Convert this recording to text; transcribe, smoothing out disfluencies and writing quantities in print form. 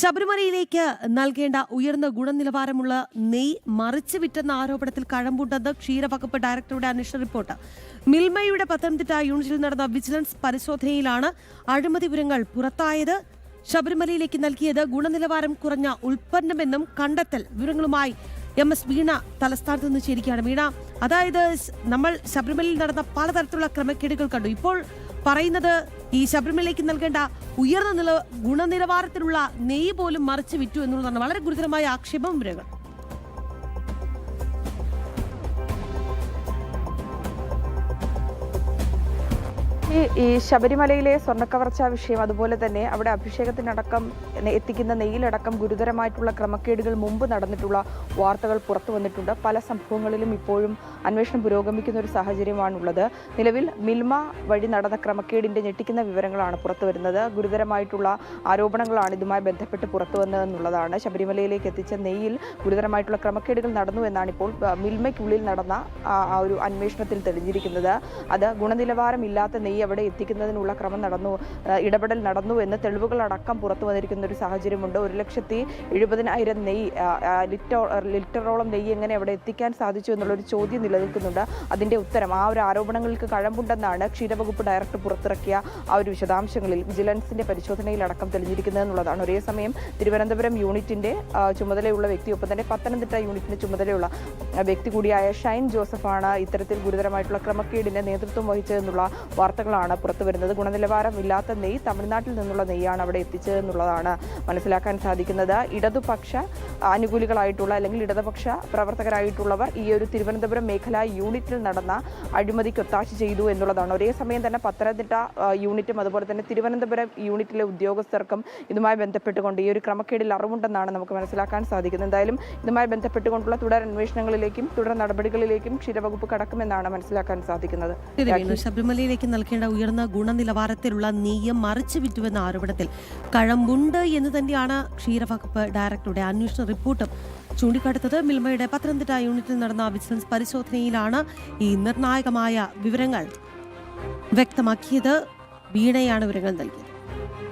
ശബരിമലയിലേക്ക് നൽകേണ്ട ഉയർന്ന ഗുണനിലവാരമുള്ള നെയ് മറിച്ചു വിറ്റെന്ന ആരോപണത്തിൽ കഴമ്പുണ്ടെന്ന് ക്ഷീരവകുപ്പ് ഡയറക്ടറുടെ അന്വേഷണ റിപ്പോർട്ട്. മിൽമയുടെ പത്തനംതിട്ട യൂണിറ്റിൽ നടന്ന വിജിലൻസ് പരിശോധനയിലാണ് അഴിമതി വിവരങ്ങൾ പുറത്തായത്. ശബരിമലയിലേക്ക് നൽകിയത് ഗുണനിലവാരം കുറഞ്ഞ ഉൽപ്പന്നമെന്നും കണ്ടെത്തൽ. വിവരങ്ങളുമായി MS വീണ തലസ്ഥാനത്ത് നിന്ന് ചേരുകയാണ്. വീണ, അതായത് നമ്മൾ ശബരിമലയിൽ നടന്ന പലതരത്തിലുള്ള ക്രമക്കേടുകൾ കണ്ടു. ഇപ്പോൾ പറയുന്നത് ഈ ശബരിമലയിലേക്ക് നൽകേണ്ട ഉയർന്ന ഗുണനിലവാരത്തിലുള്ള നെയ്യ് പോലും മറിച്ച് വിറ്റു എന്നുള്ളതാണ്. വളരെ ഗുരുതരമായ ആക്ഷേപം വിവരങ്ങൾ. ഈ ശബരിമലയിലെ സ്വർണ്ണക്കവർച്ചാ വിഷയം, അതുപോലെ തന്നെ അവിടെ അഭിഷേകത്തിനടക്കം എത്തിക്കുന്ന നെയ്യിലടക്കം ഗുരുതരമായിട്ടുള്ള ക്രമക്കേടുകൾ മുമ്പ് നടന്നിട്ടുള്ള വാർത്തകൾ പുറത്തു വന്നിട്ടുണ്ട്. പല സംഭവങ്ങളിലും ഇപ്പോഴും അന്വേഷണം പുരോഗമിക്കുന്ന ഒരു സാഹചര്യമാണുള്ളത്. നിലവിൽ മിൽമ വഴി നടന്ന ക്രമക്കേടിന്റെ ഞെട്ടിക്കുന്ന വിവരങ്ങളാണ് പുറത്തു വരുന്നത്. ഗുരുതരമായിട്ടുള്ള ആരോപണങ്ങളാണ് ഇതുമായി ബന്ധപ്പെട്ട് പുറത്തു വന്നതെന്നുള്ളതാണ്. ശബരിമലയിലേക്ക് എത്തിച്ച നെയ്യിൽ ഗുരുതരമായിട്ടുള്ള ക്രമക്കേടുകൾ നടന്നു എന്നാണ് ഇപ്പോൾ മിൽമയ്ക്കുള്ളിൽ നടന്ന ഒരു അന്വേഷണത്തിൽ തെളിഞ്ഞിരിക്കുന്നത്. അത് ഗുണനിലവാരമില്ലാത്ത നെയ്യ് അവിടെ എത്തിക്കുന്നതിനുള്ള ഇടപെടൽ നടന്നു എന്ന് തെളിവുകളടക്കം പുറത്തു വന്നിരിക്കുന്ന ഒരു സാഹചര്യമുണ്ട്. 1,70,000 നെയ്യ് ലിറ്ററോളം നെയ്യ് എങ്ങനെ അവിടെ എത്തിക്കാൻ സാധിച്ചു എന്നുള്ളൊരു ചോദ്യം നിലനിൽക്കുന്നുണ്ട്. അതിന്റെ ഉത്തരം ആ ഒരു ആരോപണങ്ങൾക്ക് കഴമ്പുണ്ടെന്നാണ് ക്ഷീരവകുപ്പ് ഡയറക്ടർ പുറത്തിറക്കിയ ആ ഒരു വിശദാംശങ്ങളിൽ വിജിലൻസിന്റെ പരിശോധനയിലടക്കം തെളിഞ്ഞിരിക്കുന്നത് എന്നുള്ളതാണ്. ഒരേസമയം തിരുവനന്തപുരം യൂണിറ്റിന്റെ ചുമതലയുള്ള വ്യക്തി, ഒപ്പം തന്നെ പത്തനംതിട്ട യൂണിറ്റിന്റെ ചുമതലയുള്ള വ്യക്തി കൂടിയായ ഷൈൻ ജോസഫാണ് ഇത്തരത്തിൽ ഗുരുതരമായിട്ടുള്ള ക്രമക്കേടിന് നേതൃത്വം വഹിച്ചതെന്നുള്ള വാർത്തകളാണ് പുറത്തു വരുന്നത്. ഗുണനിലവാരമില്ലാത്ത നെയ്യ് തമിഴ്നാട്ടിൽ നിന്നുള്ള നെയ്യാണ് അവിടെ എത്തിച്ചതെന്നുള്ളതാണ് മനസ്സിലാക്കാൻ സാധിക്കുന്നത്. ഇടതുപക്ഷ അനുകൂലികളായിട്ടുള്ള അല്ലെങ്കിൽ ഇടതുപക്ഷ പ്രവർത്തകരായിട്ടുള്ളവർ ഈ ഒരു തിരുവനന്തപുരം മേഖലാ യൂണിറ്റിൽ നടന്ന അഴിമതിക്ക് ഒത്താശ ചെയ്തു എന്നുള്ളതാണ്. ഒരേ സമയം തന്നെ പത്തനംതിട്ട യൂണിറ്റും അതുപോലെ തന്നെ തിരുവനന്തപുരം യൂണിറ്റിലെ ഉദ്യോഗസ്ഥർക്കും ഇതുമായി ബന്ധപ്പെട്ടുകൊണ്ട് ഈ ഒരു ക്രമക്കേടിൽ അറിവുണ്ടെന്നാണ് നമുക്ക് മനസ്സിലാക്കാൻ സാധിക്കുന്നത്. എന്തായാലും ഇതുമായി ബന്ധപ്പെട്ടുകൊണ്ടുള്ള തുടർ അന്വേഷണങ്ങളിലേക്കും തുടർ നടപടികളിലേക്കും ക്ഷീരവകുപ്പ് കടക്കുമെന്നാണ് മനസ്സിലാക്കാൻ സാധിക്കുന്നത്. ശബരിമലയിലേക്ക് നൽകേണ്ട ഉയർന്ന ഗുണനിലവാരത്തിലുള്ള നെയ്യ് മറിച്ചു വിറ്റുവെന്ന ആരോപണത്തിൽ കഴമ്പുണ്ട് എന്ന് തന്നെയാണ് ക്ഷീരവകുപ്പ് ഡയറക്ടറുടെ അന്വേഷണ റിപ്പോർട്ടും ചൂണ്ടിക്കാട്ടുന്നത്. മിൽമയുടെ പത്തനംതിട്ട യൂണിറ്റിൽ നടന്ന വിജിലൻസ് പരിശോധനയിലാണ് ഈ നിർണായകമായ വിവരങ്ങൾ വ്യക്തമാക്കിയത്. വീണയാണ് വിവരങ്ങൾ നൽകിയത്.